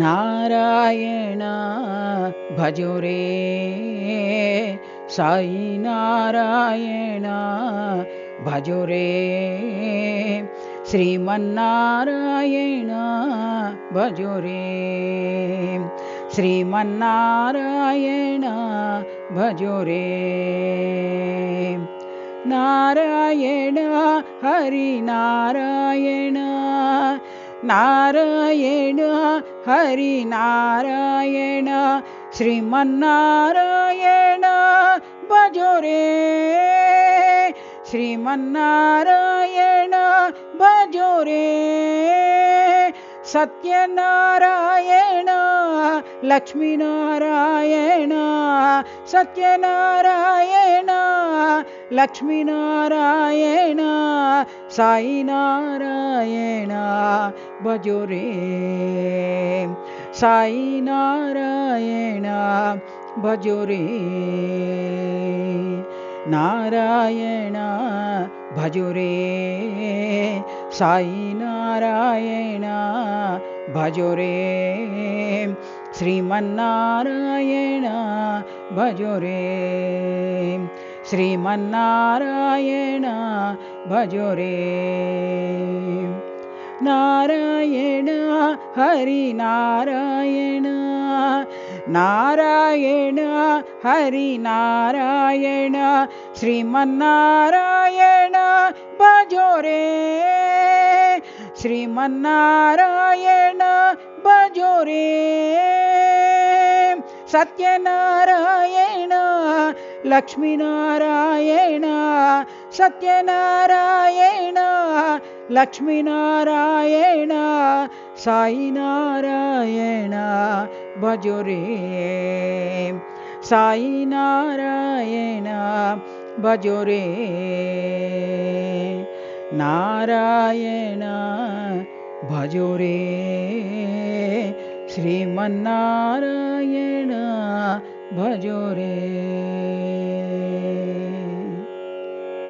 नारायण भजो रे साई नारायण भजो रे श्रीमन्नारायण भजो रे श्रीमन्नारायण भजो रे नारायण हरि नारायण नारायण हरि नारायण श्रीमन्नारायण भजो रे श्रीमन्नारायण भजो रे सत्यनारायण लक्ष्मीनारायण सत्यनारायण लक्ष्मीनारायण साई नारायण भजो रे साई नारायण भजो रे नारायण भजो रे साई नारायण भजो रे श्रीमन्नारायण भजो रे श्रीमन्नारायण भजो रे नारायण हरि नारायण नारायण हरि नारायण श्रीमन्नारायण भजो रे श्रीमन्नारायण भजो रे सत्यनारायण लक्ष्मीनारायण सत्यनारायण लक्ष्मीनारायण साई नारायण भजो रे साई नारायण भजो रे नारायण भजो रे श्रीमन्नारायण भजो रे।